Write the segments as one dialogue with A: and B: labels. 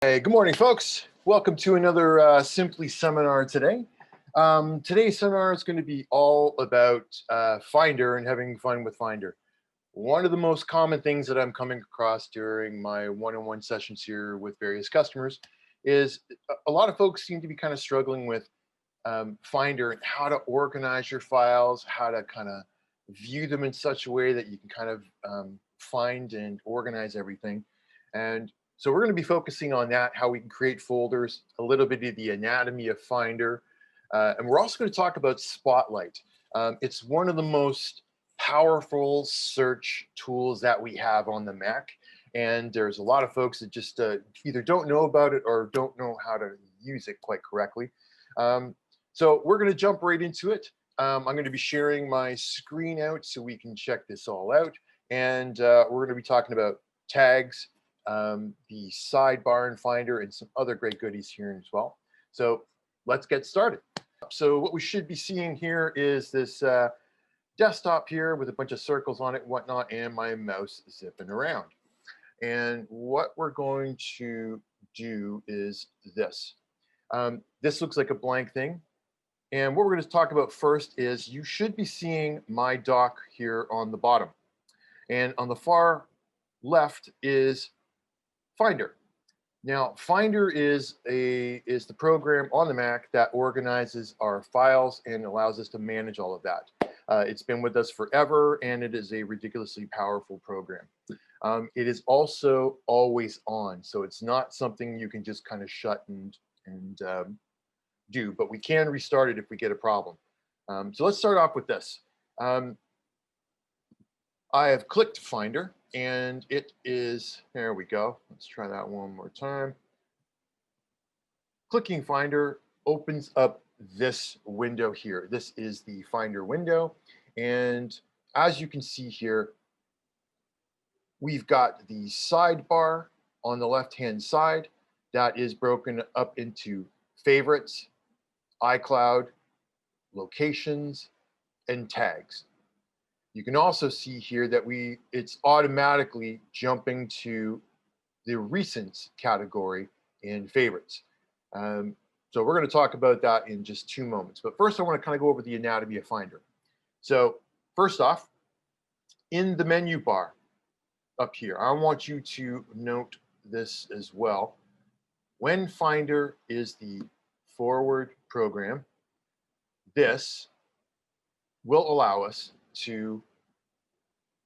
A: Hey, good morning, folks. Welcome to another Simply seminar today. Today's seminar is going to be all about Finder and having fun with Finder. One of the most common things that I'm coming across during my one-on-one sessions here with various customers is a lot of folks seem to be kind of struggling with Finder and how to organize your files, how to kind of view them in such a way that you can kind of find and organize everything. And so we're going to be focusing on that, how we can create folders, a little bit of the anatomy of Finder. And we're also going to talk about Spotlight. It's one of the most powerful search tools that we have on the Mac. And there's a lot of folks that just either don't know about it or don't know how to use it quite correctly. So we're going to jump right into it. I'm going to be sharing my screen out so we can check this all out. And we're going to be talking about tags, the sidebar in Finder, and some other great goodies here as well. So let's get started. So what we should be seeing here is this desktop here with a bunch of circles on it and whatnot, and my mouse zipping around. And what we're going to do is this. This looks like a blank thing. And what we're going to talk about first is you should be seeing my dock here on the bottom. And on the far left is Finder. Now, Finder is the program on the Mac that organizes our files and allows us to manage all of that. It's been with us forever, and it is a ridiculously powerful program. It is also always on, so it's not something you can just kind of shut and do, but we can restart it if we get a problem. So let's start off with this. I have clicked Finder, and it is, there we go. Let's try that one more time. Clicking Finder opens up this window here. This is the Finder window. And as you can see here, we've got the sidebar on the left-hand side that is broken up into favorites, iCloud, locations, and tags. You can also see here that it's automatically jumping to the recent category in favorites. So we're going to talk about that in just 2 moments. But first, I want to kind of go over the anatomy of Finder. So first off, in the menu bar up here, I want you to note this as well. When Finder is the forward program, this will allow us to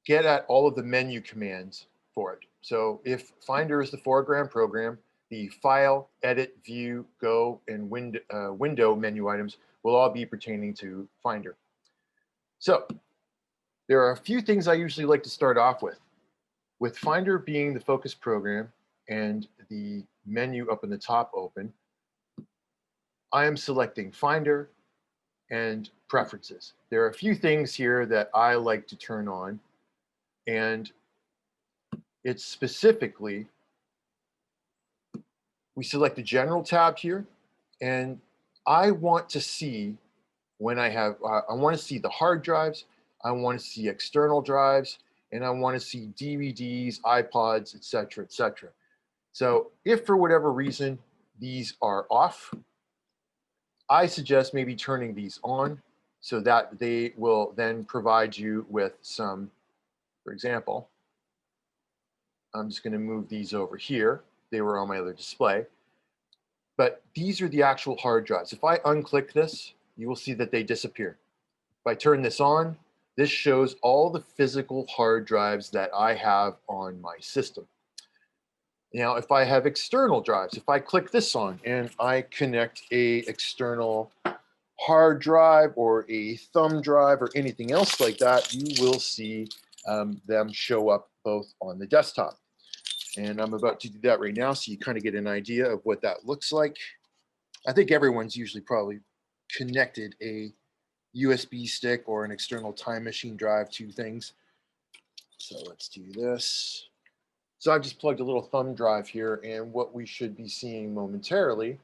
A: get at all of the menu commands for it. So if Finder is the foreground program, the file, edit, view, go, and window menu items will all be pertaining to Finder. So there are a few things I usually like to start off with. With Finder being the focus program and the menu up in the top open, I am selecting Finder and preferences. There are a few things here that I like to turn on, and it's specifically, we select the general tab here, and I want to see when I want to see the hard drives, I want to see external drives, and I want to see DVDs, iPods, etc., etc. So if for whatever reason these are off, I suggest maybe turning these on so that they will then provide you with some, for example, I'm just going to move these over here. They were on my other display. But these are the actual hard drives. If I unclick this, you will see that they disappear. If I turn this on, this shows all the physical hard drives that I have on my system. Now, if I have external drives, if I click this on and I connect a external hard drive or a thumb drive or anything else like that, you will see them show up both on the desktop. And I'm about to do that right now so you kind of get an idea of what that looks like. I think everyone's usually probably connected a USB stick or an external time machine drive to things. So let's do this. So I've just plugged a little thumb drive here, and what we should be seeing momentarily,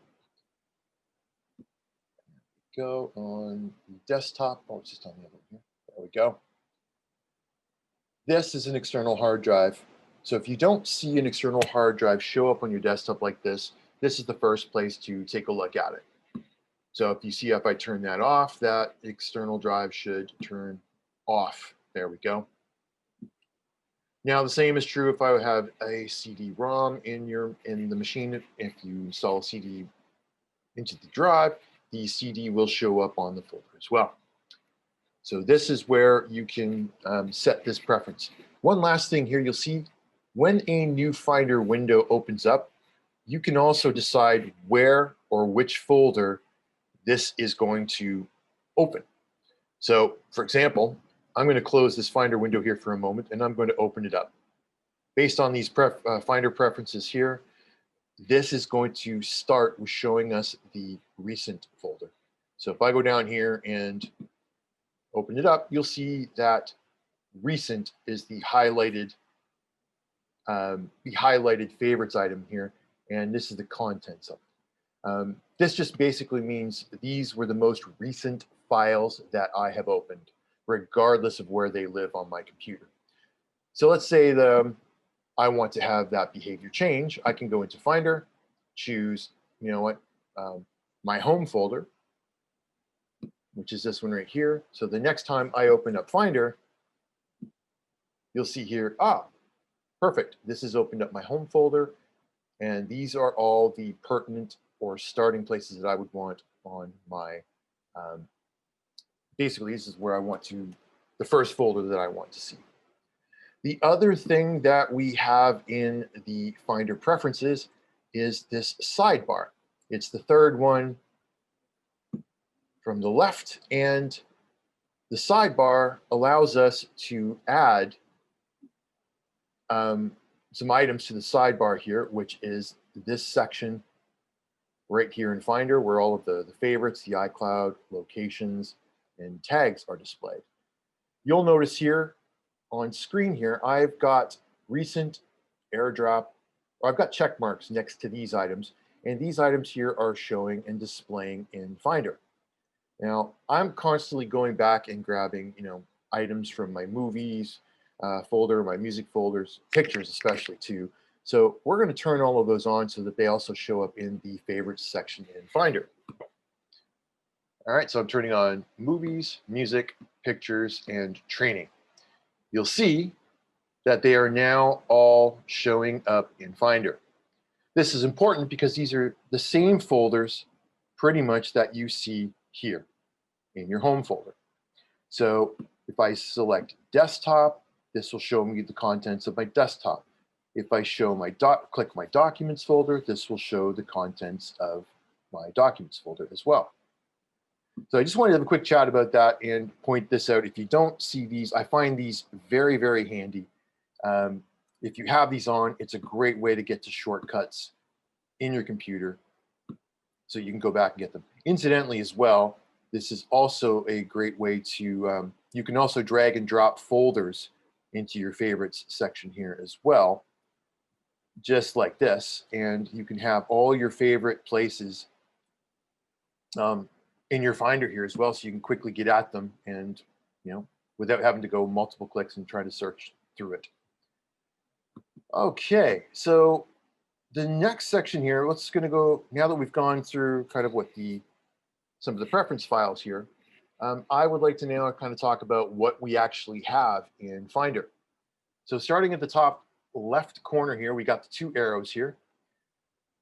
A: go on the desktop. Oh, it's just on the other one here. There we go. This is an external hard drive So if you don't see an external hard drive show up on your desktop like this is the first place to take a look at it. So if you see, if I turn that off, that external drive should turn off. There we go. Now the same is true if I have a CD-ROM in the machine. If you install a CD into the drive, the CD will show up on the folder as well. So this is where you can set this preference. One last thing here, you'll see when a new Finder window opens up, you can also decide where or which folder this is going to open. So for example, I'm going to close this Finder window here for a moment, and I'm going to open it up. Based on these Finder preferences here, this is going to start with showing us the recent folder. So if I go down here and open it up, you'll see that recent is the highlighted favorites item here, and this is the contents of it. This just basically means these were the most recent files that I have opened, regardless of where they live on my computer. So let's say I want to have that behavior change. I can go into Finder, choose, my home folder, which is this one right here. So the next time I open up Finder, you'll see here, perfect. This has opened up my home folder, and these are all the pertinent or starting places that I would want on my, basically this is where I want the first folder that I want to see. The other thing that we have in the Finder preferences is this sidebar. It's the third one from the left, and the sidebar allows us to add some items to the sidebar here, which is this section right here in Finder, where all of the favorites, the iCloud, locations, and tags are displayed. You'll notice here on screen here, I've got recent, AirDrop, or I've got check marks next to these items, and these items here are showing and displaying in Finder. Now, I'm constantly going back and grabbing, items from my movies folder, my music folders, pictures especially too. So we're going to turn all of those on so that they also show up in the favorites section in Finder. All right, so I'm turning on movies, music, pictures, and training. You'll see that they are now all showing up in Finder. This is important because these are the same folders pretty much that you see here in your home folder. So if I select desktop, this will show me the contents of my desktop. If I show click my documents folder, this will show the contents of my documents folder as well. So I just wanted to have a quick chat about that and point this out. If you don't see these, I find these very, very handy. If you have these on, it's a great way to get to shortcuts in your computer so you can go back and get them. Incidentally as well, this is also a great way to, you can also drag and drop folders into your favorites section here as well, just like this. And you can have all your favorite places in your Finder here as well, so you can quickly get at them and, without having to go multiple clicks and try to search through it. Okay, so the next section here, let's going to go, now that we've gone through kind of some of the preference files here, I would like to now kind of talk about what we actually have in Finder. So starting at the top left corner here, we got the two arrows here.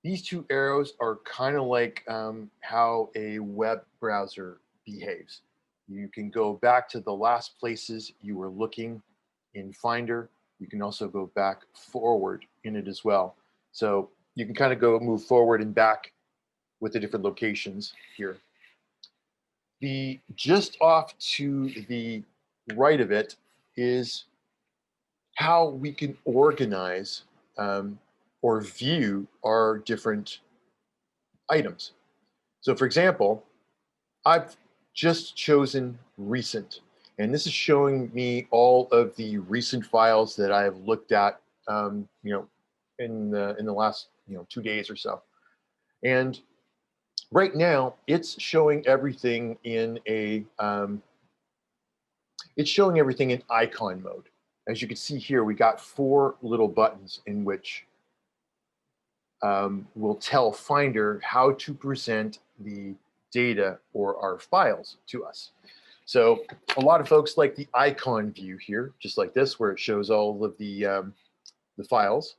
A: These two arrows are kind of like how a web browser behaves. You can go back to the last places you were looking in Finder. You can also go back forward in it as well. So you can kind of move forward and back with the different locations here. Just off to the right of it is how we can organize or view our different items. So for example, I've just chosen recent, and this is showing me all of the recent files that I have looked at, in the last 2 days or so. And right now, it's showing everything in icon mode. As you can see here, we got 4 little buttons in which will tell Finder how to present the data or our files to us. So a lot of folks like the icon view here, just like this, where it shows all of the files.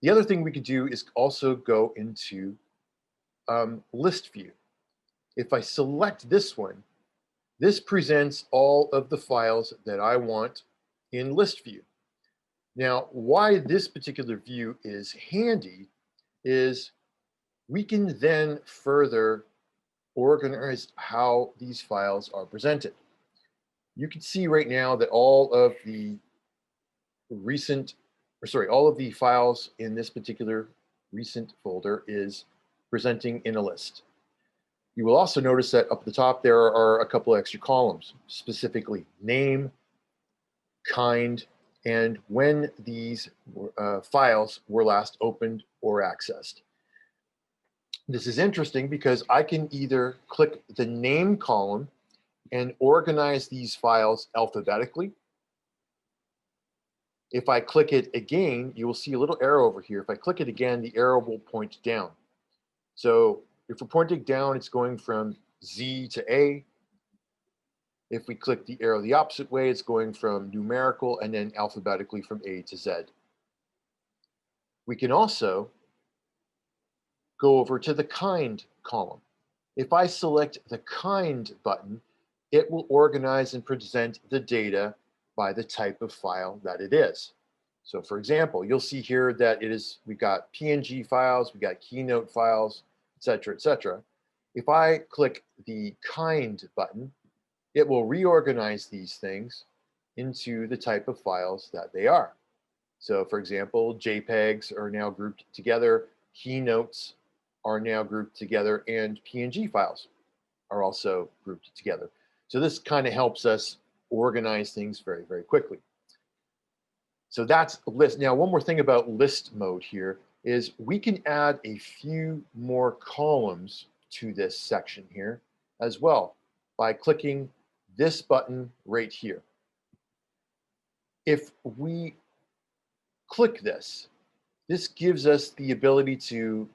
A: The other thing we could do is also go into list view. If I select this one, this presents all of the files that I want in list view. Now, why this particular view is handy is we can then further organize how these files are presented. You can see right now that all of the all of the files in this particular recent folder is presenting in a list. You will also notice that up at the top there are a couple extra columns, specifically name, kind, and when these files were last opened or accessed. This is interesting because I can either click the name column and organize these files alphabetically. If I click it again, you will see a little arrow over here. If I click it again, the arrow will point down. So if we're pointing down, it's going from Z to A. If we click the arrow the opposite way, it's going from numerical and then alphabetically from A to Z. We can also go over to the kind column. If I select the kind button, it will organize and present the data by the type of file that it is. So for example, you'll see here that we've got PNG files, we've got Keynote files, et cetera, et cetera. If I click the kind button, it will reorganize these things into the type of files that they are. So for example, JPEGs are now grouped together, Keynotes are now grouped together, and PNG files are also grouped together. So this kind of helps us organize things very, very quickly. So that's a list. Now, one more thing about list mode here is we can add a few more columns to this section here as well by clicking this button right here. If we click this, this gives us the ability to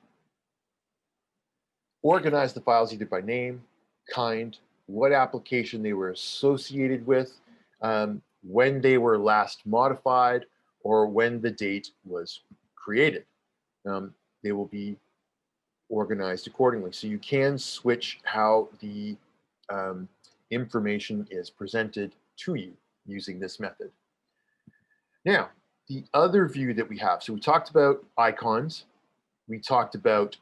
A: organize the files either by name, kind, what application they were associated with, when they were last modified, or when the date was created. They will be organized accordingly. So you can switch how the information is presented to you using this method. Now, the other view that we have, so we talked about icons, we talked about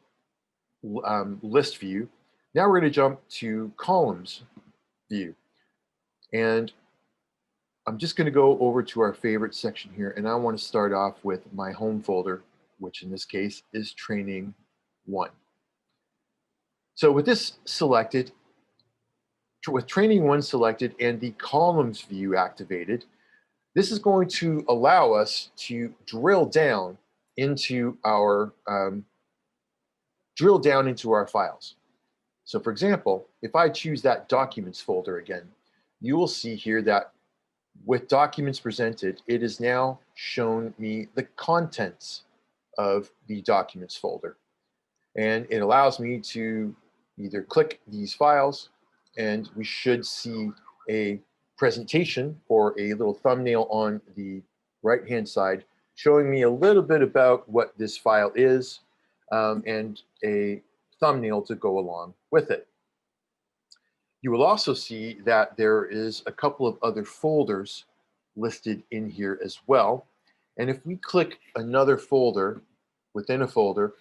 A: list view. Now we're going to jump to columns view. And I'm just going to go over to our favorite section here, and I want to start off with my home folder, which in this case is training 1. So with this selected, with training 1 selected and the columns view activated, this is going to allow us to drill down into our files. So for example, if I choose that documents folder again, you will see here that with documents presented, it has now shown me the contents of the documents folder. And it allows me to either click these files, and we should see a presentation or a little thumbnail on the right-hand side showing me a little bit about what this file is, and a thumbnail to go along with it. You will also see that there is a couple of other folders listed in here as well. And if we click another folder within a folder,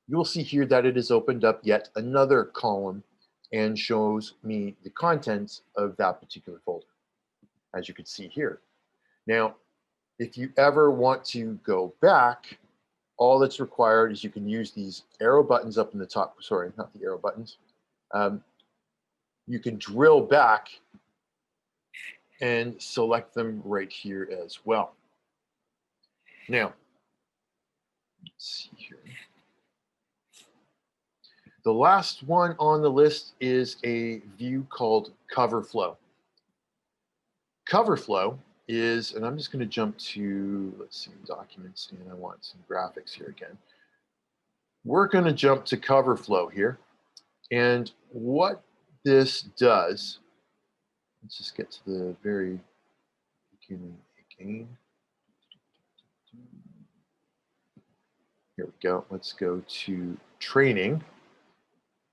A: you will see here that it has opened up yet another column and shows me the contents of that particular folder, as you can see here. Now, if you ever want to go back, all that's required is you can use these arrow buttons up in the top. Sorry, not the arrow buttons. You can drill back and select them right here as well. Now, let's see here. The last one on the list is a view called Cover Flow. Cover Flow is, and I'm just going to jump to, let's see, documents, and I want some graphics here again. We're going to jump to cover flow here. And what this does, let's just get to the very beginning again. Here we go. Let's go to training.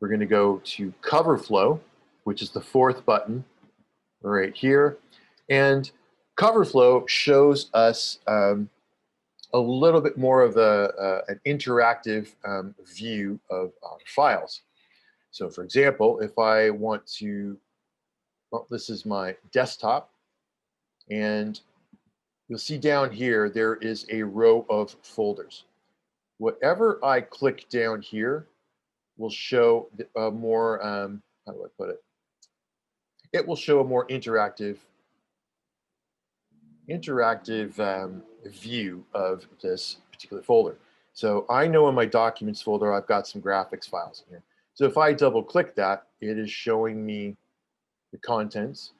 A: We're going to go to cover flow, which is the fourth button right here. And cover flow shows us a little bit more of an interactive view of our files. So for example, if I want to, well, this is my desktop, and you'll see down here, there is a row of folders. Whatever I click down here will show a more, how do I put it? It will show a more interactive view of this particular folder. So I know in my documents folder, I've got some graphics files in here. So if I double click that, it is showing me the contents.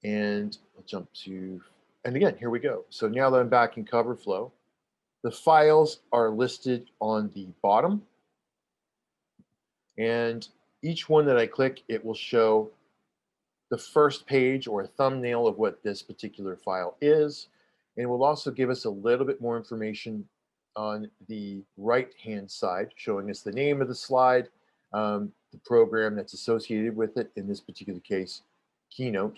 A: And I'll jump to, and again, here we go. So now that I'm back in cover flow, the files are listed on the bottom. And each one that I click, it will show the first page or a thumbnail of what this particular file is. And it will also give us a little bit more information on the right-hand side, showing us the name of the slide, the program that's associated with it, in this particular case, Keynote,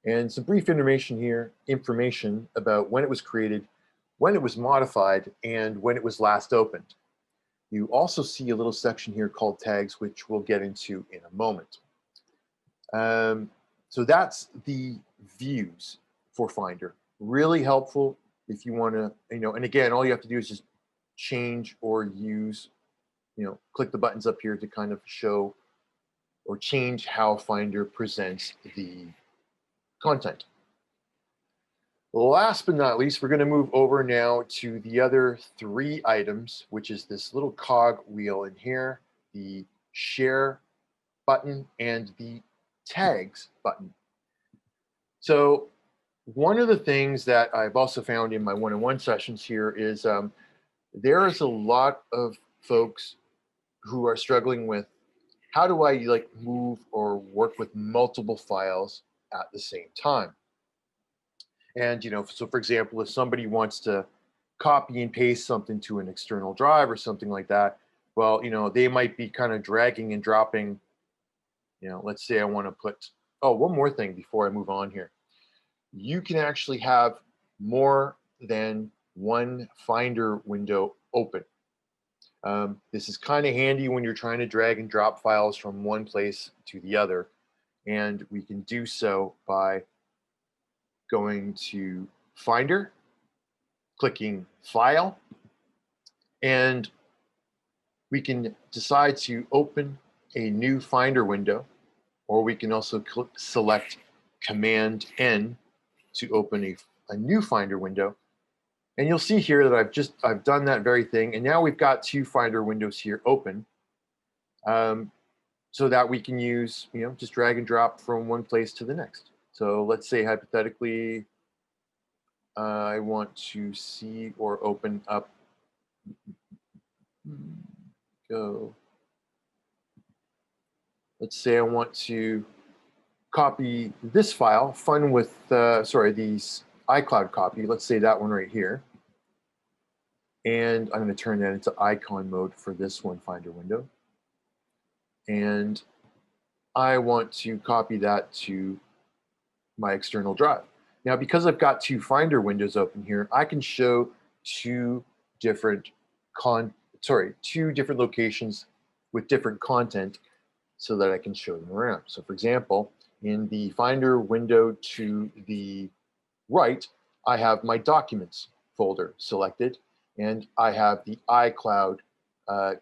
A: and some brief information about when it was created, when it was modified, and when it was last opened. You also see a little section here called tags, which we'll get into in a moment. So that's the views for Finder. Really helpful if you want to, and again, all you have to do is just change or use, click the buttons up here to kind of show or change how Finder presents the content. Last but not least, we're going to move over now to the other three items, which is this little cog wheel in here, the share button, and the tags button. So one of the things that I've also found in my one-on-one sessions here is there is a lot of folks who are struggling with, how do I move or work with multiple files at the same time? And so for example, if somebody wants to copy and paste something to an external drive or something like that, well, they might be kind of dragging and dropping. Let's say I want to put, one more thing before I move on here. You can actually have more than one Finder window open. This is kind of handy when you're trying to drag and drop files from one place to the other. And we can do so by going to Finder, clicking File, and we can decide to open a new Finder window, or we can also select Command N to open a new Finder window. And you'll see here that I've done that very thing, and now we've got two Finder windows here open, so that we can use, just drag and drop from one place to the next. So let's say hypothetically, I want to see or open up, let's say I want to copy this file, these iCloud copy, let's say that one right here. And I'm going to turn that into icon mode for this one Finder window. And I want to copy that to my external drive. Now, because I've got two Finder windows open here, I can show two different locations with different content so that I can show them around. So for example, in the Finder window to the right, I have my Documents folder selected, and I have the iCloud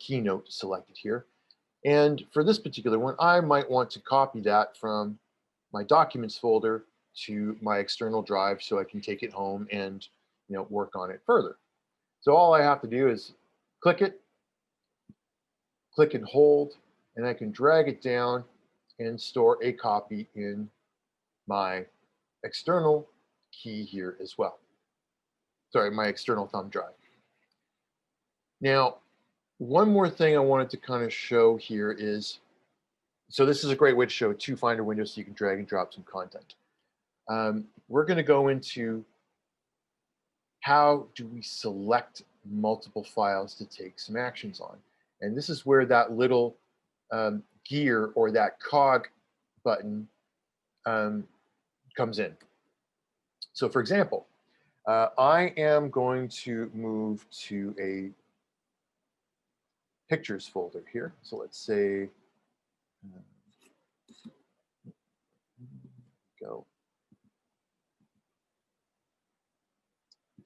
A: Keynote selected here. And for this particular one, I might want to copy that from my Documents folder to my external drive so I can take it home and work on it further. So all I have to do is click it, click and hold, and I can drag it down and store a copy in my external key here as well. Sorry, my external thumb drive. Now, one more thing I wanted to kind of show here is, so this is a great way to show two Finder windows so you can drag and drop some content. We're going to go into how do we select multiple files to take some actions on. And this is where that little gear or that cog button comes in. So for example, I am going to move to a pictures folder here. So let's say, go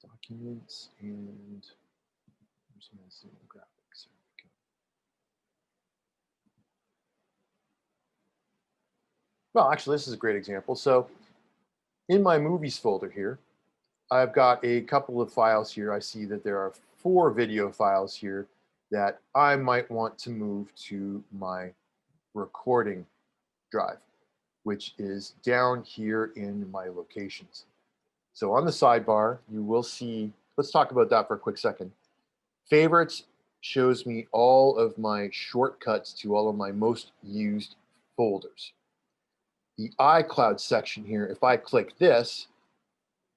A: documents and I'm just going to see the graphics. Well, actually, this is a great example. So in my movies folder here, I've got a couple of files here. I see that there are 4 video files here that I might want to move to my recording drive, which is down here in my locations. So on the sidebar, you will see, let's talk about that for a quick second. Favorites shows me all of my shortcuts to all of my most used folders. The iCloud section here, if I click this,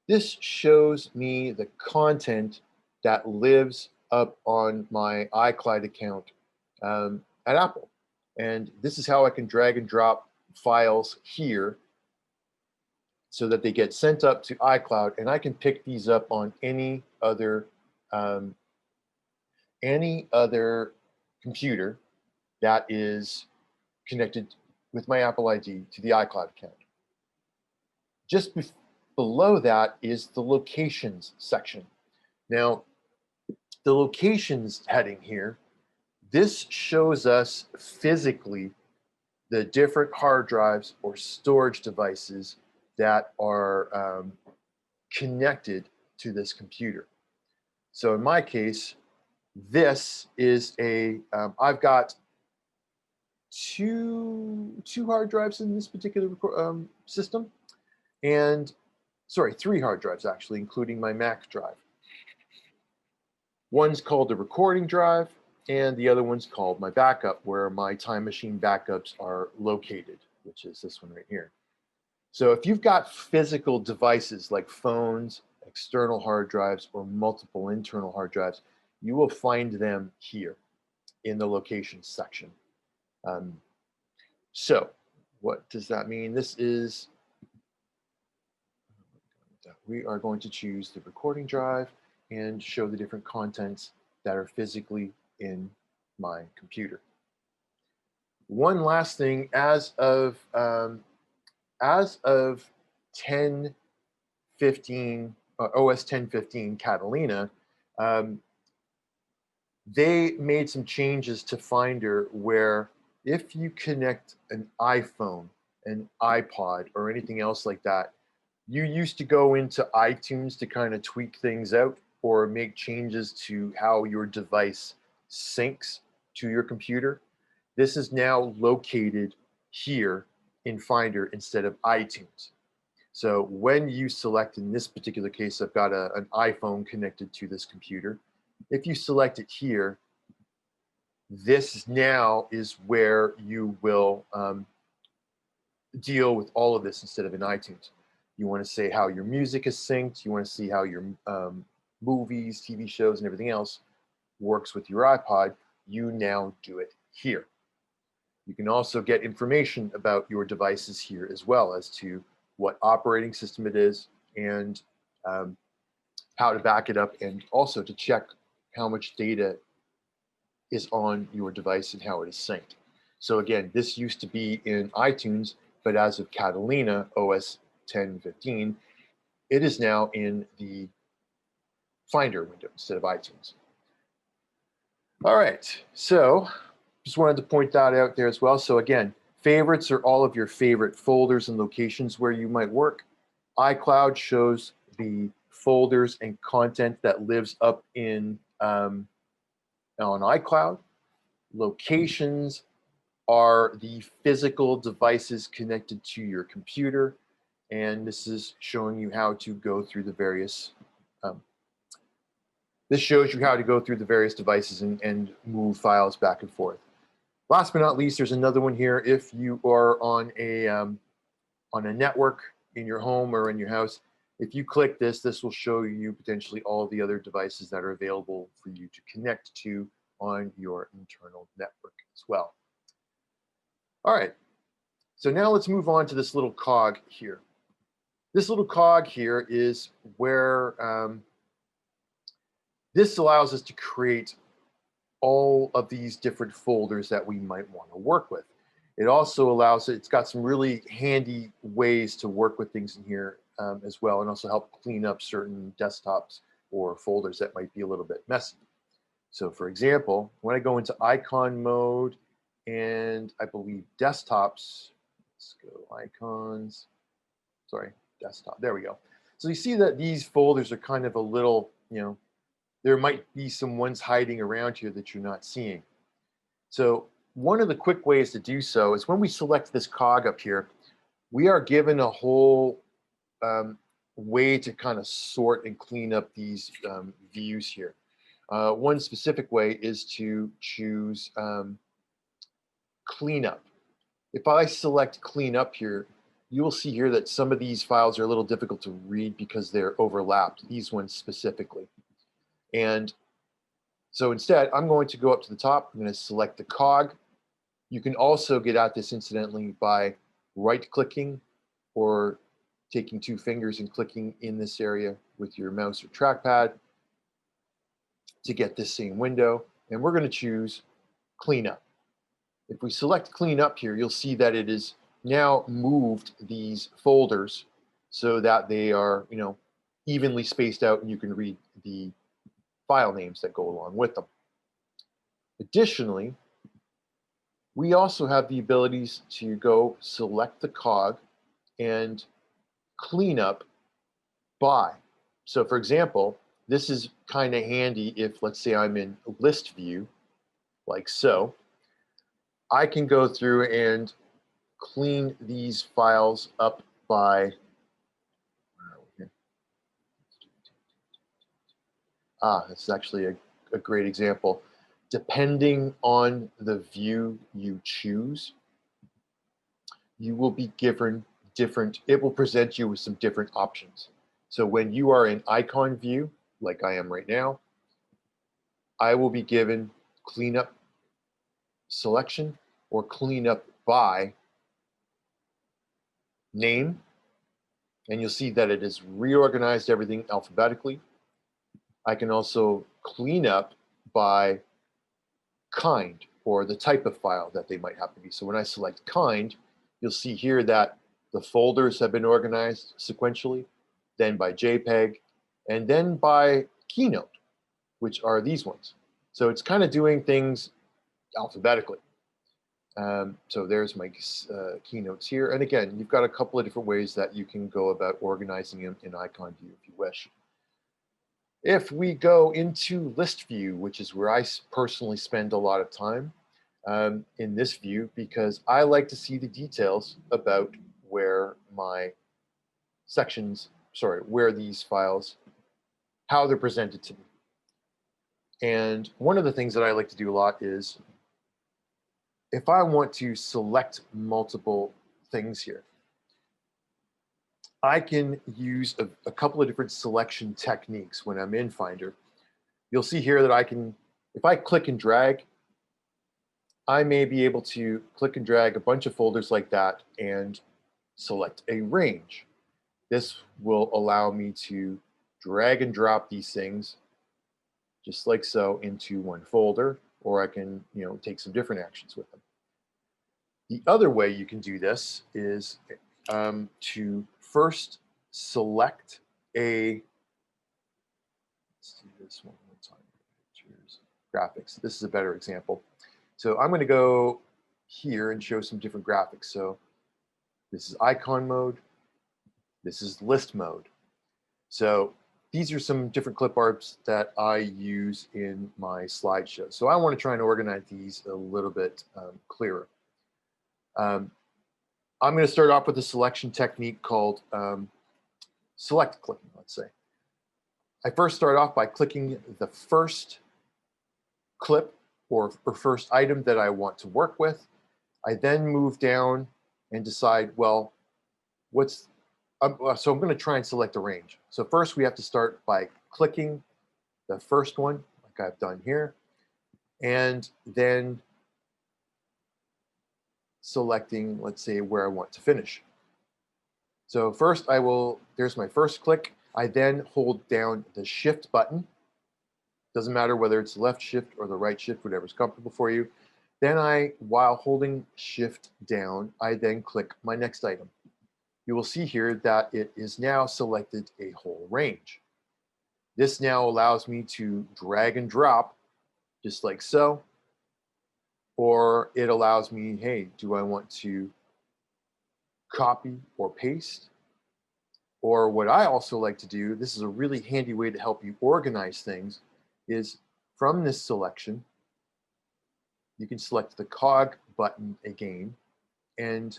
A: this shows me the content that lives up on my iCloud account at Apple. And this is how I can drag and drop files here so that they get sent up to iCloud, and I can pick these up on any other computer that is connected with my Apple ID to the iCloud account. Just below that is the locations section. Now, the locations heading here, this shows us physically the different hard drives or storage devices that are connected to this computer. So in my case, this is a, I've got two hard drives in this particular system, and sorry, 3 hard drives actually, including my Mac drive. One's called the recording drive, and the other one's called my backup, where my Time Machine backups are located, which is this one right here. So if you've got physical devices like phones, external hard drives, or multiple internal hard drives, you will find them here in the locations section. So what does that mean? This is, we are going to choose the recording drive and show the different contents that are physically in my computer. One last thing, as of 10.15, OS 10.15 Catalina, they made some changes to Finder where if you connect an iPhone, an iPod, or anything else like that, you used to go into iTunes to kind of tweak things out or make changes to how your device syncs to your computer. This is now located here in Finder instead of iTunes. So when you select, in this particular case, I've got an iPhone connected to this computer. If you select it here, this now is where you will deal with all of this instead of in iTunes. You want to say how your music is synced. You want to see how your movies, TV shows, and everything else works with your iPod. You now do it here. You can also get information about your devices here as well as to what operating system it is and how to back it up, and also to check how much data is on your device and how it is synced. So again, this used to be in iTunes, but as of Catalina, OS 10.15, it is now in the Finder window instead of iTunes. All right, so just wanted to point that out there as well. So again, favorites are all of your favorite folders and locations where you might work. iCloud shows the folders and content that lives up in on iCloud. Locations are the physical devices connected to your computer. And this is showing you how to go through the various, um, this shows you how to go through the various devices and move files back and forth. Last but not least, there's another one here. If you are on a network in your home or in your house, if you click this, this will show you potentially all the other devices that are available for you to connect to on your internal network as well. All right, so now let's move on to this little cog here. This little cog here is where this allows us to create all of these different folders that we might want to work with. It also allows, it's got some really handy ways to work with things in here as well, and also help clean up certain desktops or folders that might be a little bit messy. So for example, when I go into icon mode and I believe desktops, let's go icons, sorry, desktop, there we go. So you see that these folders are kind of a little, there might be some ones hiding around here that you're not seeing. So one of the quick ways to do so is when we select this cog up here, we are given a whole way to kind of sort and clean up these views here. One specific way is to choose cleanup. If I select cleanup here, you will see here that some of these files are a little difficult to read because they're overlapped, these ones specifically. And so instead, I'm going to go up to the top. I'm going to select the cog. You can also get at this incidentally by right-clicking or taking two fingers and clicking in this area with your mouse or trackpad to get this same window. And we're going to choose cleanup. If we select cleanup here, you'll see that it is now moved these folders so that they are, evenly spaced out and you can read the file names that go along with them. Additionally, we also have the abilities to go select the cog and clean up by. So for example, this is kind of handy if, let's say, I'm in list view, like so. I can go through and clean these files up by, this is actually a great example. Depending on the view you choose, you will be given different, it will present you with some different options. So when you are in icon view, like I am right now, I will be given cleanup selection or cleanup by name. And you'll see that it has reorganized everything alphabetically. I can also clean up by kind or the type of file that they might have to be. So when I select kind, you'll see here that the folders have been organized sequentially, then by JPEG, and then by Keynote, which are these ones. So it's kind of doing things alphabetically. So there's my keynotes here. And again, you've got a couple of different ways that you can go about organizing them in icon view if you wish. If we go into list view, which is where I personally spend a lot of time in this view, because I like to see the details about where my sections, where these files, how they're presented to me. And one of the things that I like to do a lot is if I want to select multiple things here, I can use a couple of different selection techniques when I'm in Finder. You'll see here that I can, if I click and drag, I may be able to click and drag a bunch of folders like that and select a range. This will allow me to drag and drop these things just like so into one folder, or I can, take some different actions with them. The other way you can do this is to first select a, let's do this one more time, pictures, graphics. This is a better example. So I'm going to go here and show some different graphics. So this is icon mode. This is list mode. So these are some different clip arts that I use in my slideshow. So I want to try and organize these a little bit clearer. I'm going to start off with a selection technique called select clicking, let's say. I first start off by clicking the first clip or first item that I want to work with. I then move down and decide, well, so I'm going to try and select a range. So first we have to start by clicking the first one, like I've done here, and then selecting, let's say, where I want to finish. So first there's my first click. I then hold down the shift button. Doesn't matter whether it's the left shift or the right shift, whatever's comfortable for you. Then while holding shift down, I then click my next item. You will see here that it is now selected a whole range. This now allows me to drag and drop just like so, or it allows me, hey, do I want to copy or paste? Or what I also like to do, this is a really handy way to help you organize things, is from this selection, you can select the cog button again, and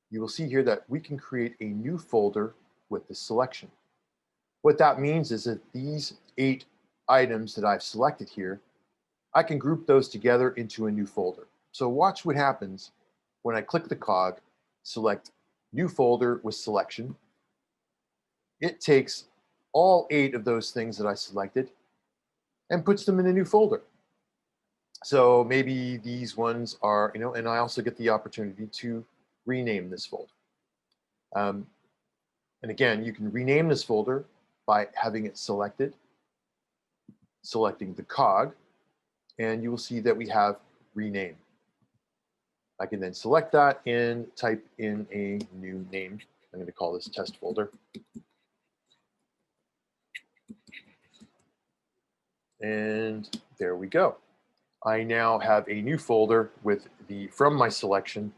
A: you will see here that we can create a new folder with this selection. What that means is that these 8 items that I've selected here, I can group those together into a new folder. So watch what happens when I click the cog, select new folder with selection. It takes all 8 of those things that I selected and puts them in a new folder. So maybe these ones are, and I also get the opportunity to rename this folder. And again, you can rename this folder by having it selected, selecting the cog, and you will see that we have rename. I can then select that and type in a new name. I'm going to call this test folder. And there we go. I now have a new folder with from my selection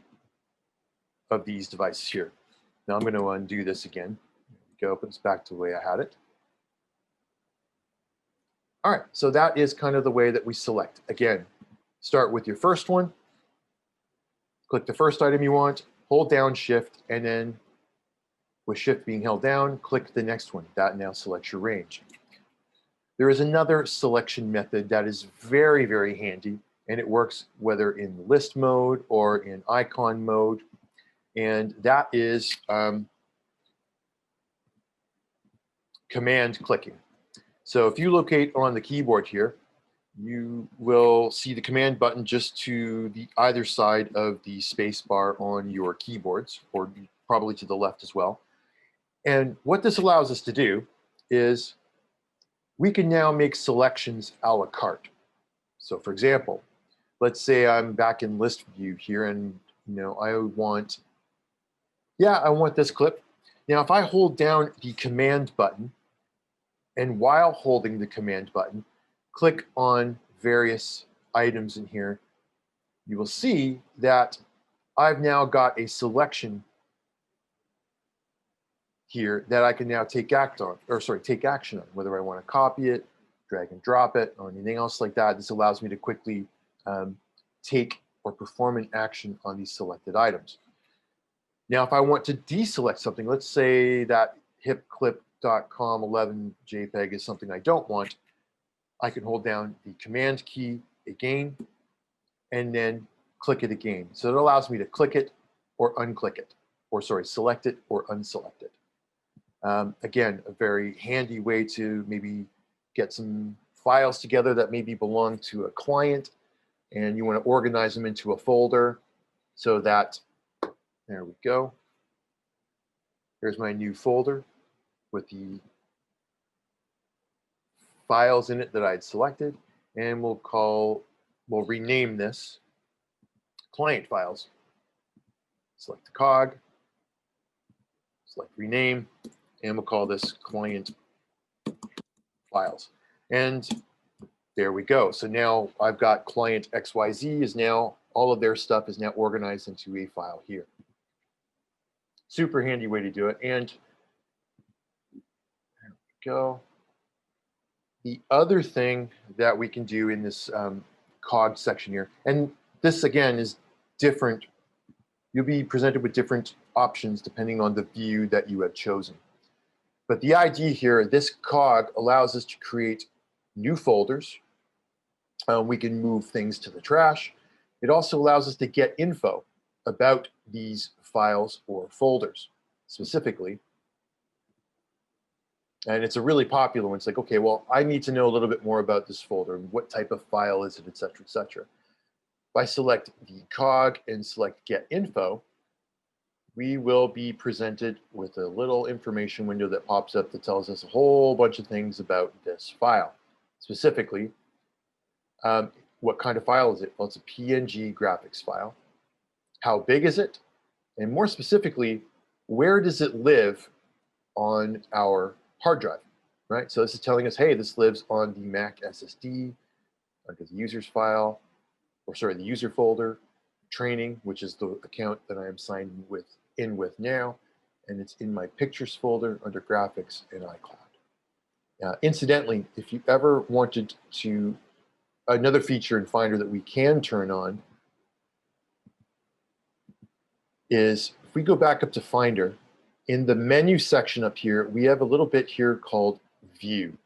A: of these devices here. Now I'm going to undo this again. Go, put this back to the way I had it. All right, so that is kind of the way that we select. Again, start with your first one, click the first item you want, hold down shift, and then with shift being held down, click the next one. That now selects your range. There is another selection method that is very, very handy, and it works whether in list mode or in icon mode, and that is command clicking. So if you locate on the keyboard here, you will see the command button just to the either side of the space bar on your keyboards, or probably to the left as well. And what this allows us to do is we can now make selections a la carte. So for example, let's say I'm back in list view here, and I want this clip. Now if I hold down the command button, and while holding the command button, click on various items in here, you will see that I've now got a selection here that I can now take action on, whether I want to copy it, drag and drop it, or anything else like that. This allows me to quickly take or perform an action on these selected items. Now, if I want to deselect something, let's say that hipclip.com 11 JPEG is something I don't want, I can hold down the command key again and then click it again. So it allows me to click it or unclick it, or select it or unselect it. Again, a very handy way to maybe get some files together that maybe belong to a client, and you want to organize them into a folder so that, there we go. Here's my new folder with the files in it that I'd selected, and we'll rename this client files. Select the cog, select rename, and we'll call this client files. And there we go. So now I've got client XYZ is now, all of their stuff is now organized into a file here. Super handy way to do it. And there we go. The other thing that we can do in this cog section here, and this again is different you'll be presented with different options depending on the view that you have chosen. But the idea here, this cog allows us to create new folders. We can move things to the trash. It also allows us to get info about these files or folders specifically. And it's a really popular one. It's like, okay, well, I need to know a little bit more about this folder. What type of file is it, et cetera, et cetera. If I select the cog and select Get Info, we will be presented with a little information window that pops up that tells us a whole bunch of things about this file. Specifically, what kind of file is it? Well, it's a PNG graphics file. How big is it? And more specifically, where does it live on our hard drive, right? So this is telling us, hey, this lives on the Mac SSD, under the users file, or sorry, the user folder, training, which is the account that I am signed in with now, and it's in my pictures folder under graphics in iCloud. Incidentally, if you ever wanted to, another feature in Finder that we can turn on is if we go back up to Finder, in the menu section up here, we have a little bit here called View.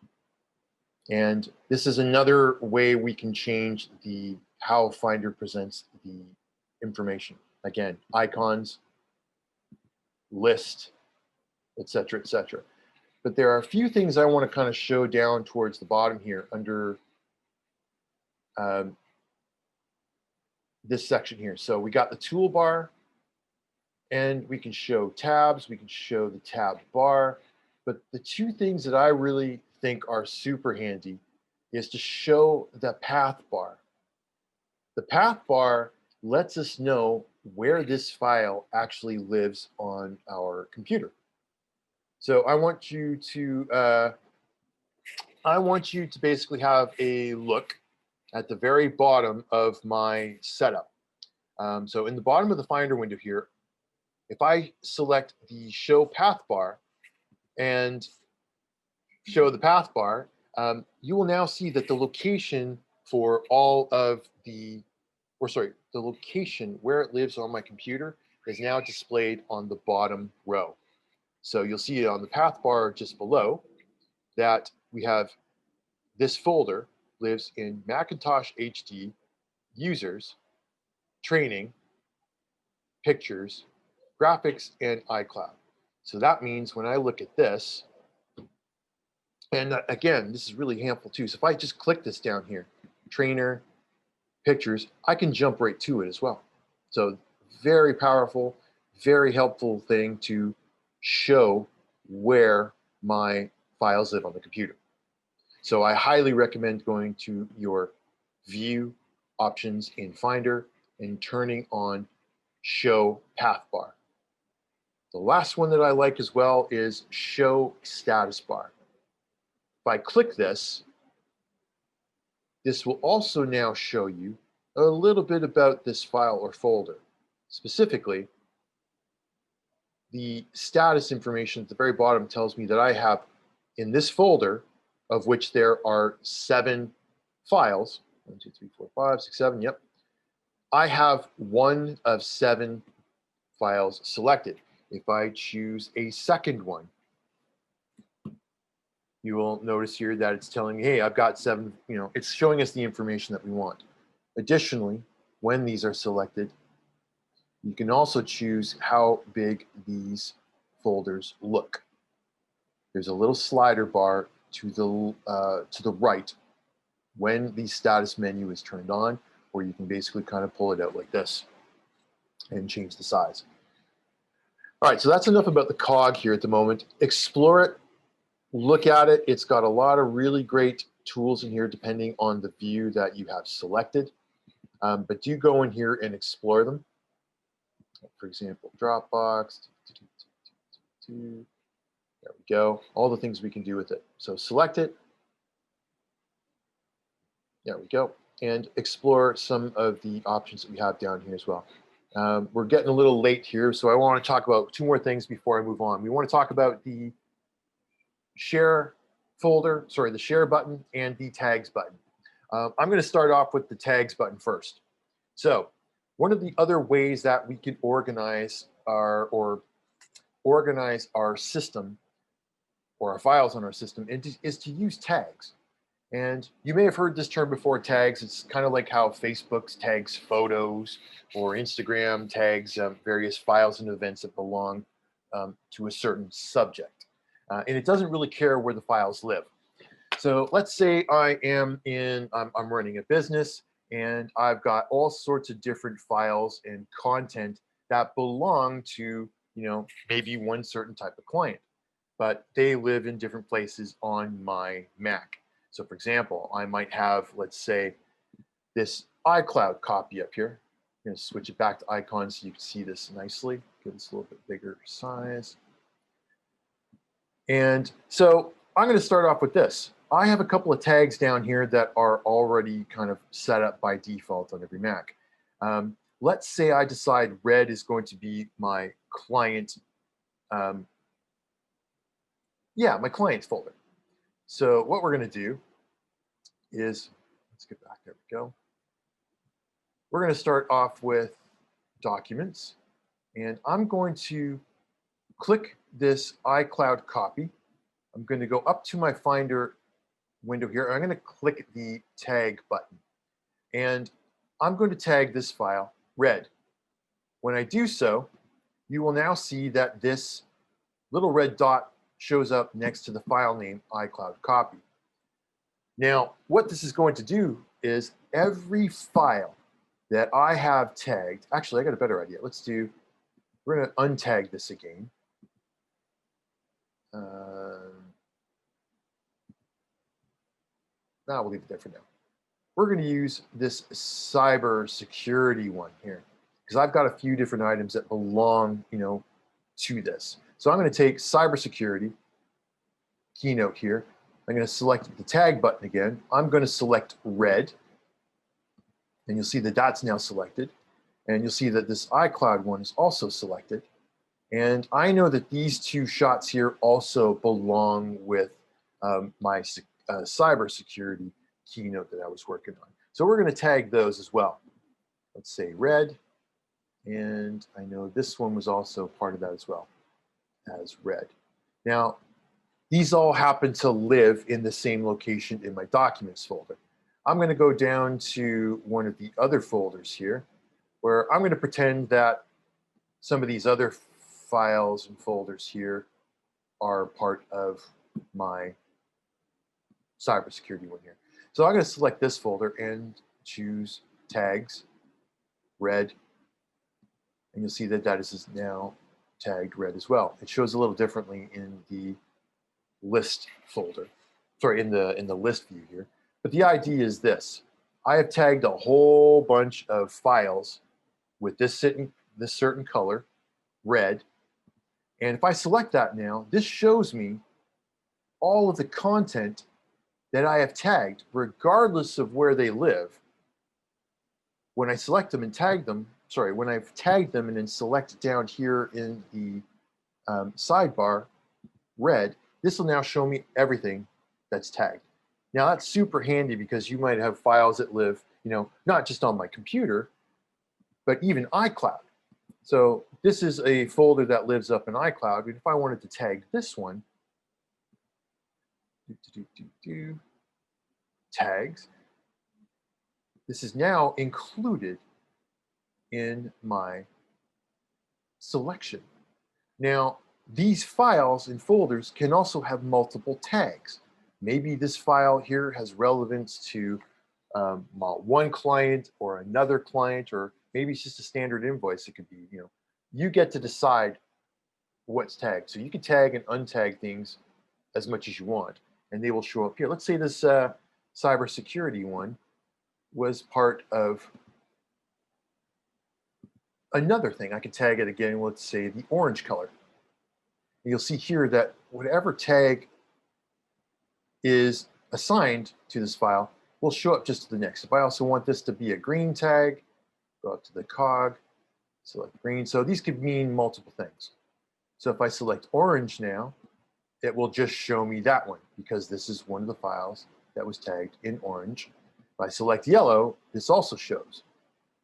A: And this is another way we can change how Finder presents the information. Again, icons, list, et cetera, et cetera. But there are a few things I want to kind of show down towards the bottom here under this section here. So we got the toolbar, and we can show tabs, we can show the tab bar. But the two things that I really think are super handy is to show the path bar. The path bar lets us know where this file actually lives on our computer. So I want you to basically have a look at the very bottom of my setup. So in the bottom of the Finder window here, if I select the Show Path Bar and show the path bar, you will now see that the location for all of the location where it lives on my computer is now displayed on the bottom row. So you'll see on the path bar just below that we have this folder lives in Macintosh HD, users, training, pictures, graphics, and iCloud. So that means when I look at this, and again, this is really helpful too. So if I just click this down here, trainer, pictures, I can jump right to it as well. So very powerful, very helpful thing to show where my files live on the computer. So I highly recommend going to your view options in Finder and turning on Show Path Bar. The last one that I like as well is Show Status Bar. If I click this, this will also now show you a little bit about this file or folder. Specifically, the status information at the very bottom tells me that I have in this folder, of which there are 7 files, 1, 2, 3, 4, 5, 6, 7, yep. I have 1 of 7 files selected. If I choose a second one, you will notice here that it's telling me, hey, I've got 7, it's showing us the information that we want. Additionally, when these are selected, you can also choose how big these folders look. There's a little slider bar to the right when the status menu is turned on, where you can basically kind of pull it out like this and change the size. All right, so that's enough about the cog here at the moment. Explore it, look at it. It's got a lot of really great tools in here depending on the view that you have selected. But do go in here and explore them. For example, Dropbox. There we go. All the things we can do with it. So select it. There we go. And explore some of the options that we have down here as well. We're getting a little late here, so I want to talk about 2 more things before I move on. We want to talk about the share folder, the share button and the tags button. I'm going to start off with the tags button first. So One of the other ways that we can organize our system or our files on our system is to use tags. And you may have heard this term before, tags. It's kind of like how Facebook tags photos or Instagram tags various files and events that belong to a certain subject. And it doesn't really care where the files live. So let's say I'm running a business and I've got all sorts of different files and content that belong to, maybe one certain type of client, but they live in different places on my Mac. So for example, I might have, let's say, this iCloud copy up here. I'm going to switch it back to icons so you can see this nicely. Give this a little bit bigger size. And so I'm going to start off with this. I have a couple of tags down here that are already kind of set up by default on every Mac. Let's say I decide red is going to be my client, my clients folder. So what we're going to do is, let's get back, there we go. We're going to start off with documents, and I'm going to click this iCloud copy. I'm going to go up to my Finder window here. I'm going to click the tag button, and I'm going to tag this file red. When I do so, you will now see that this little red dot shows up next to the file name iCloud copy. Now, what this is going to do is every file that I have tagged, actually, I got a better idea. We're going to untag this again. We'll leave it there for now. We're going to use this cyber security one here because I've got a few different items that belong, to this. So I'm going to take cybersecurity, keynote here. I'm going to select the tag button again. I'm going to select red, and you'll see that that's now selected. And you'll see that this iCloud one is also selected. And I know that these two shots here also belong with my cybersecurity keynote that I was working on. So we're going to tag those as well. Let's say red. And I know this one was also part of that as well as red. Now, these all happen to live in the same location in my documents folder. I'm going to go down to one of the other folders here where I'm going to pretend that some of these other files and folders here are part of my cybersecurity one here. So I'm going to select this folder and choose tags, red, and you'll see that that is now tagged red as well. It shows a little differently in the list folder, sorry, in the list view here. But the idea is this: I have tagged a whole bunch of files with this certain color, red, and if I select that now, this shows me all of the content that I have tagged, regardless of where they live. When I select them and tag them, when I've tagged them and then select down here in the sidebar, red, this will now show me everything that's tagged. Now that's super handy because you might have files that live, not just on my computer, but even iCloud. So this is a folder that lives up in iCloud. And if I wanted to tag this one, tags, this is now included in my selection. Now, these files and folders can also have multiple tags. Maybe this file here has relevance to one client or another client, or maybe it's just a standard invoice. It could be, you get to decide what's tagged. So you can tag and untag things as much as you want, and they will show up here. Let's say this cybersecurity one was part of another thing. I can tag it again, let's say the orange color. And you'll see here that whatever tag is assigned to this file will show up just to the next. If I also want this to be a green tag, go up to the cog, select green. So these could mean multiple things. So if I select orange now, it will just show me that one because this is one of the files that was tagged in orange. If I select yellow, this also shows.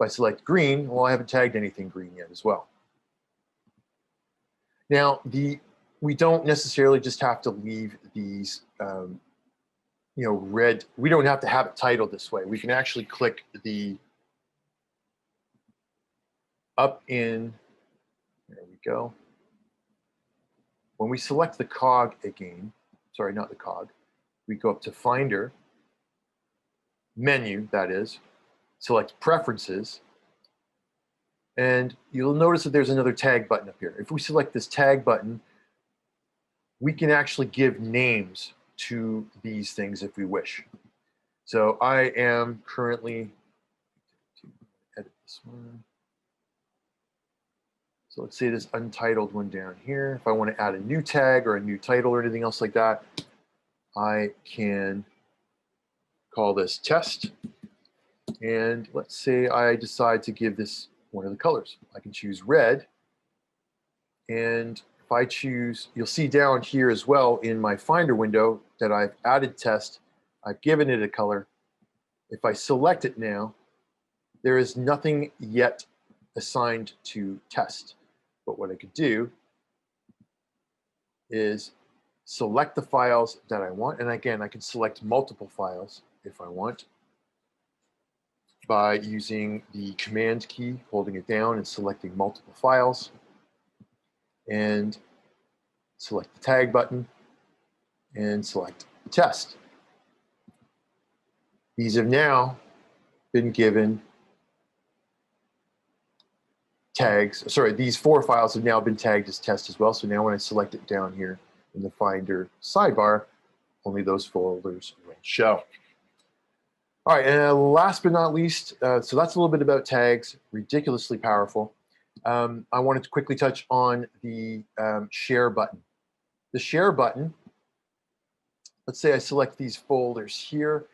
A: I select green, well, I haven't tagged anything green yet as well. Now, we don't necessarily just have to leave these red. We don't have to have it titled this way. We can actually click the up in, there we go. When we select the cog again, sorry, not the cog, we go up to Finder, Menu, that is, select Preferences, and you'll notice that there's another tag button up here. If we select this tag button, we can actually give names to these things if we wish. So I am currently, edit this one. So let's say this untitled one down here. If I want to add a new tag or a new title or anything else like that, I can call this test. And let's say I decide to give this one of the colors. I can choose red. And if I choose, you'll see down here as well in my Finder window that I've added test. I've given it a color. If I select it now, there is nothing yet assigned to test. But what I could do is select the files that I want. And again, I can select multiple files if I want by using the Command key, holding it down and selecting multiple files. And select the tag button and select test. These have now been given tags. Sorry, these 4 files have now been tagged as test as well. So now when I select it down here in the Finder sidebar, only those folders will show. All right, and last but not least, so that's a little bit about tags, ridiculously powerful. I wanted to quickly touch on the share button. The share button, let's say I select these folders here.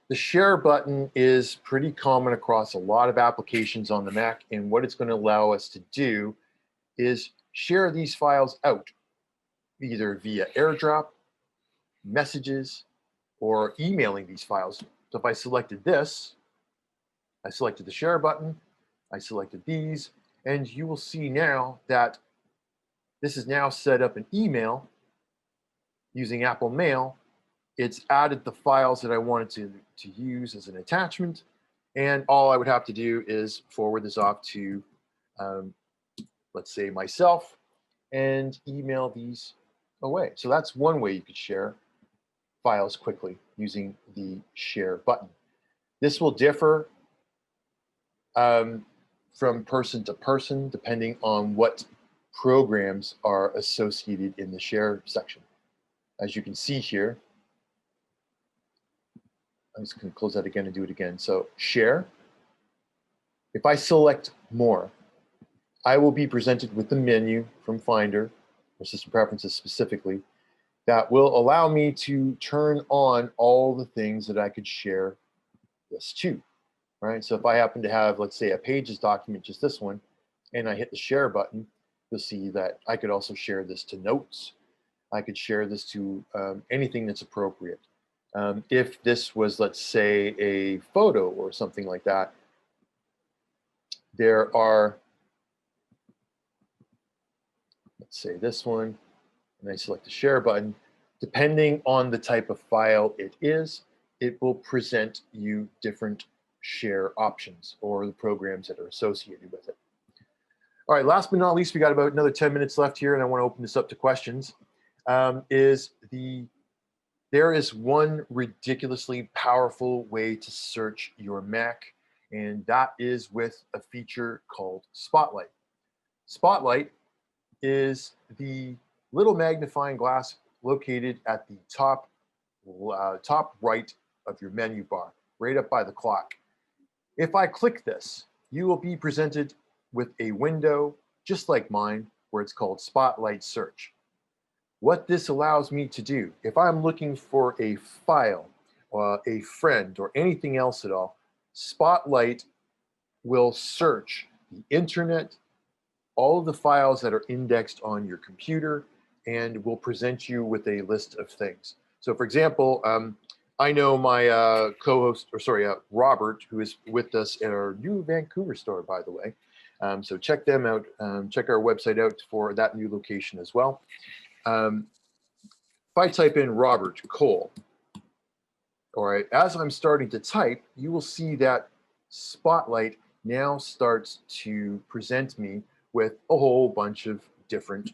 A: The share button is pretty common across a lot of applications on the Mac, and what it's going to allow us to do is share these files out, either via AirDrop, messages, or emailing these files. So if I selected this, I selected the share button, I selected these, and you will see now that this is now set up an email using Apple Mail. It's added the files that I wanted to use as an attachment, and all I would have to do is forward this off to, let's say, myself, and email these away. So that's one way you could share files quickly using the share button. This will differ from person to person depending on what programs are associated in the share section. As you can see here, I'm just going to close that again and do it again. So share. If I select more, I will be presented with the menu from Finder, or System Preferences specifically, that will allow me to turn on all the things that I could share this to, right? So if I happen to have, let's say, a Pages document, just this one, and I hit the share button, you'll see that I could also share this to notes. I could share this to anything that's appropriate. If this was, let's say, a photo or something like that, there are, let's say this one, and I select the share button. Depending on the type of file it is, it will present you different share options or the programs that are associated with it. All right, last but not least, we got about another 10 minutes left here, and I want to open this up to questions. There is one ridiculously powerful way to search your Mac, and that is with a feature called Spotlight. Spotlight is the little magnifying glass located at the top right of your menu bar, right up by the clock. If I click this, you will be presented with a window just like mine, where it's called Spotlight Search. What this allows me to do, if I'm looking for a file, or a friend, or anything else at all, Spotlight will search the internet, all of the files that are indexed on your computer, and will present you with a list of things. So for example, I know my co-host, or sorry, Robert, who is with us at our new Vancouver store, by the way. So check them out. Check our website out for that new location as well. If I type in Robert Cole, all right, as I'm starting to type, you will see that Spotlight now starts to present me with a whole bunch of different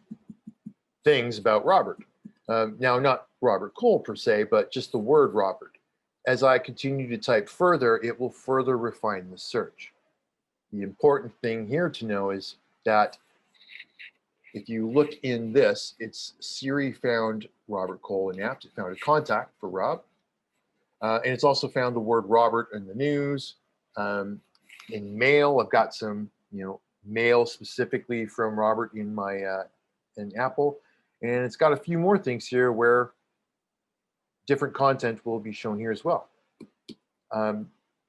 A: things about Robert. Now, not Robert Cole per se, but just the word Robert. As I continue to type further, it will further refine the search. The important thing here to know is that if you look in this, it's Siri found Robert Cole in apps. It found a contact for Rob. And it's also found the word Robert in the news. In mail, I've got some, mail specifically from Robert in my in Apple. And it's got a few more things here where different content will be shown here as well.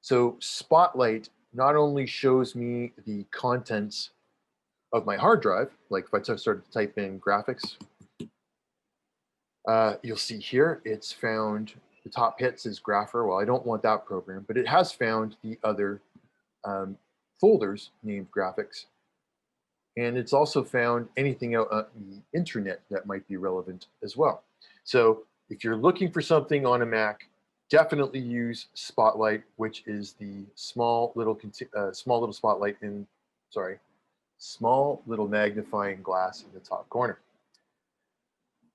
A: So Spotlight not only shows me the contents of my hard drive, like if I started to type in graphics, you'll see here it's found the top hits is Grapher. Well, I don't want that program, but it has found the other folders named graphics. And it's also found anything out on the internet that might be relevant as well. So if you're looking for something on a Mac, definitely use Spotlight, which is the small little spotlight in, small little magnifying glass in the top corner.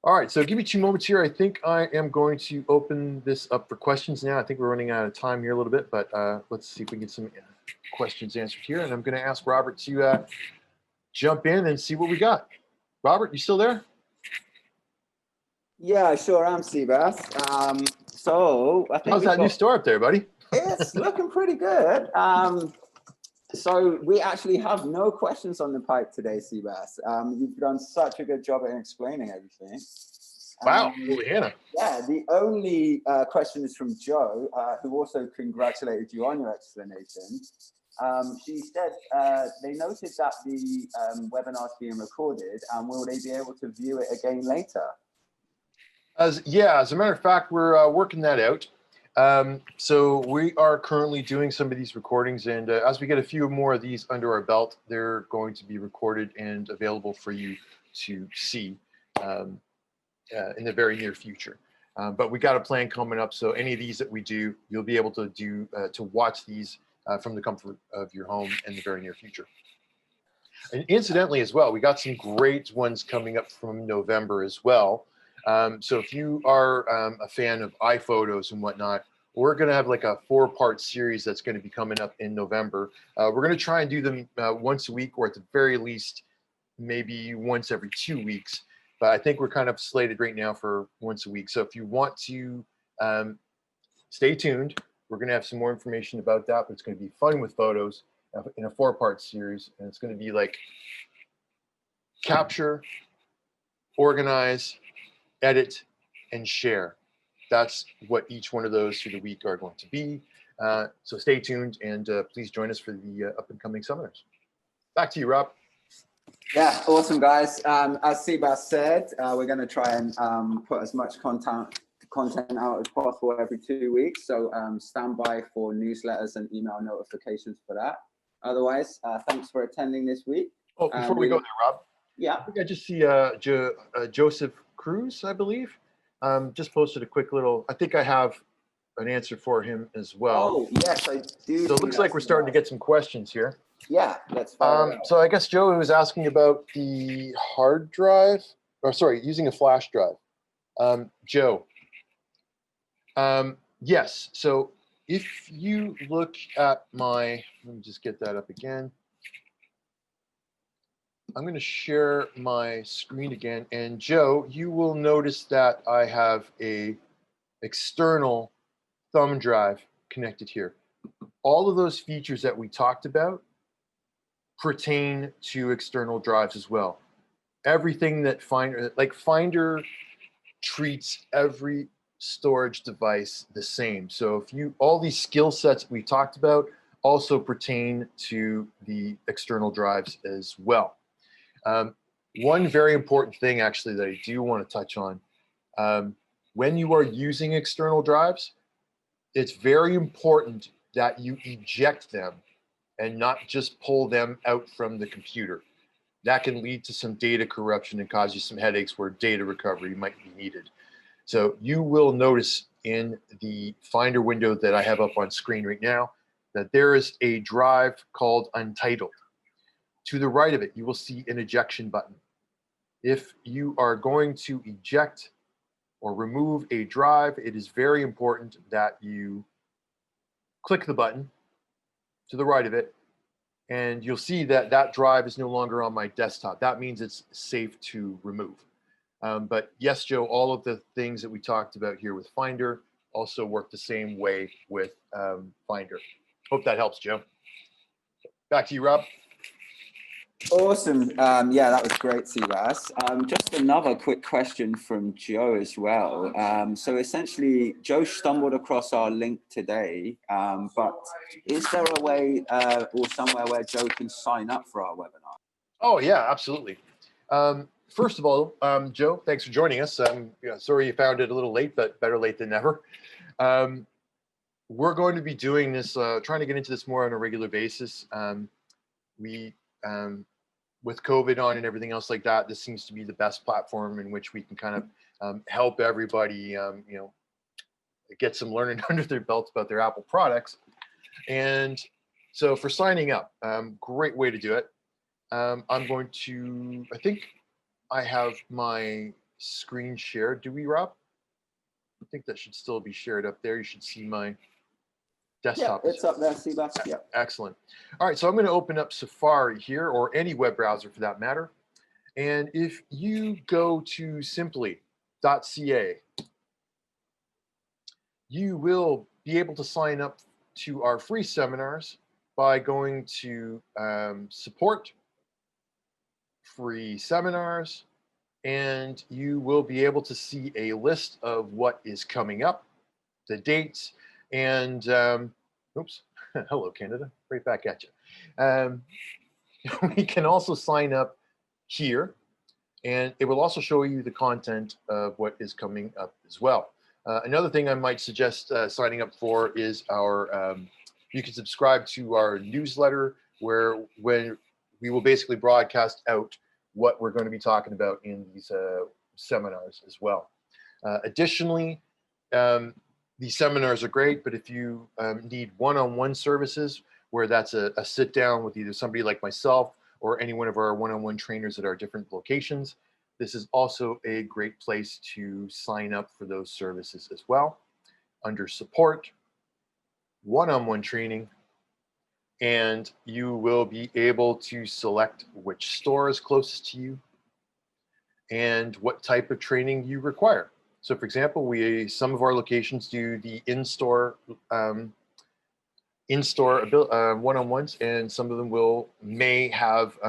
A: All right, so give me 2 moments here. I think I am going to open this up for questions now. I think we're running out of time here a little bit, but let's see if we can get some questions answered here. And I'm going to ask Robert to jump in and see what we got. Robert, you still there?
B: Yeah, I sure am, SeaBass. So I think
A: how's that new store up there, buddy?
B: It's looking pretty good. So we actually have no questions on the pipe today, SeaBass. You've done such a good job at explaining everything.
A: Wow, holy Hannah.
B: Yeah, the only question is from Joe, who also congratulated you on your explanation. She said they noted that the webinar is being recorded, and will they be able to view it again later?
A: As a matter of fact, we're working that out. So we are currently doing some of these recordings, and as we get a few more of these under our belt, they're going to be recorded and available for you to see in the very near future. But we got a plan coming up, so any of these that we do, you'll be able to watch these from the comfort of your home in the very near future. And incidentally as well, we got some great ones coming up from November as well. So if you are a fan of iPhotos and whatnot, we're going to have like a 4-part series that's going to be coming up in November. We're going to try and do them once a week, or at the very least, maybe once every 2 weeks. But I think we're kind of slated right now for once a week. So if you want to stay tuned, we're going to have some more information about that, but it's going to be fun with photos in a 4-part series. And it's going to be like capture, organize, edit, and share. That's what each one of those through the week are going to be. So stay tuned, and please join us for the up and coming seminars. Back to you, Rob.
B: Yeah, awesome, guys. As SeaBass said, we're going to try and put as much content out as possible every 2 weeks. So stand by for newsletters and email notifications for that. Otherwise, thanks for attending this week.
A: Oh, before we go there, Rob.
B: Yeah.
A: I think I just see Joseph Cruz, I believe, just posted a quick little, I think I have an answer for him as well.
B: Oh, yes, I do.
A: So it looks like we're starting to get some questions here.
B: Yeah, that's fine.
A: So I guess Joe was asking about the hard drive, or sorry, using a flash drive. Joe, yes, so if you look at my, let me just get that up again. I'm going to share my screen again, and Joe, you will notice that I have a external thumb drive connected here. All of those features that we talked about pertain to external drives as well. Everything that Finder treats every storage device the same. So if all these skill sets we talked about also pertain to the external drives as well. One very important thing actually that I do want to touch on, when you are using external drives, it's very important that you eject them and not just pull them out from the computer. That can lead to some data corruption and cause you some headaches where data recovery might be needed. So you will notice in the Finder window that I have up on screen right now that there is a drive called Untitled. To the right of it, you will see an ejection button. If you are going to eject or remove a drive, it is very important that you click the button to the right of it, and you'll see that that drive is no longer on my desktop. That means it's safe to remove. But yes, Joe, all of the things that we talked about here with Finder also work the same way with Finder. Hope that helps, Joe. Back to you, Rob.
B: Awesome. Yeah, that was great, SeaBass. Just another quick question from Joe as well. So essentially, Joe stumbled across our link today, but is there a way or somewhere where Joe can sign up for our webinar?
A: Oh, yeah, absolutely. First of all, Joe, thanks for joining us. Sorry you found it a little late, but better late than never. We're going to be doing this, trying to get into this more on a regular basis. With COVID on and everything else like that, this seems to be the best platform in which we can kind of help everybody, get some learning under their belts about their Apple products. And so for signing up, great way to do it. I'm going to, I think I have my screen shared. Do we, Rob? I think that should still be shared up there. You should see my desktop.
B: Yeah, it's up there, SeaBass. Yeah.
A: Excellent. All right, so I'm going to open up Safari here, or any web browser for that matter. And if you go to simply.ca, you will be able to sign up to our free seminars by going to support, free seminars, and you will be able to see a list of what is coming up, the dates, and oops, hello Canada, right back at you. We can also sign up here, and it will also show you the content of what is coming up as well. Another thing I might suggest signing up for is our, you can subscribe to our newsletter when we will basically broadcast out what we're going to be talking about in these seminars as well. Additionally, these seminars are great, but if you need one-on-one services, where that's a sit down with either somebody like myself or any one of our one-on-one trainers at our different locations, this is also a great place to sign up for those services as well. Under support, one-on-one training, and you will be able to select which store is closest to you and what type of training you require. So for example, some of our locations do the in-store one-on-ones, and some of them may have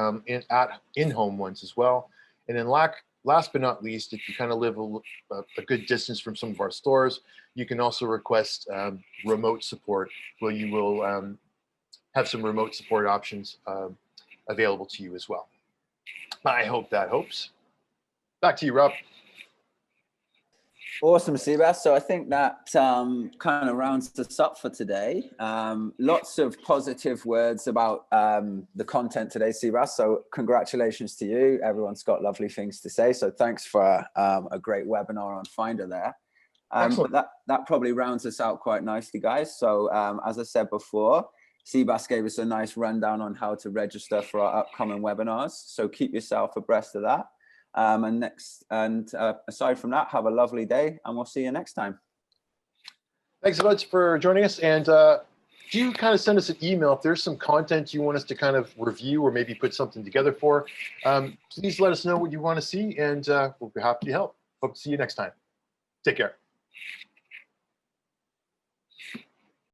A: in-home ones as well. And then last but not least, if you kind of live a good distance from some of our stores, you can also request remote support, where you will have some remote support options available to you as well. I hope that helps. Back to you, Rob.
B: Awesome, SeaBass. So I think that kind of rounds us up for today. Lots of positive words about the content today, SeaBass. So congratulations to you. Everyone's got lovely things to say. So thanks for a great webinar on Finder there. But that probably rounds us out quite nicely, guys. So as I said before, SeaBass gave us a nice rundown on how to register for our upcoming webinars. So keep yourself abreast of that. Aside from that, have a lovely day, and we'll see you next time.
A: Thanks so much for joining us. And do kind of send us an email if there's some content you want us to kind of review or maybe put something together for. Please let us know what you want to see, and we'll be happy to help. Hope to see you next time. Take care.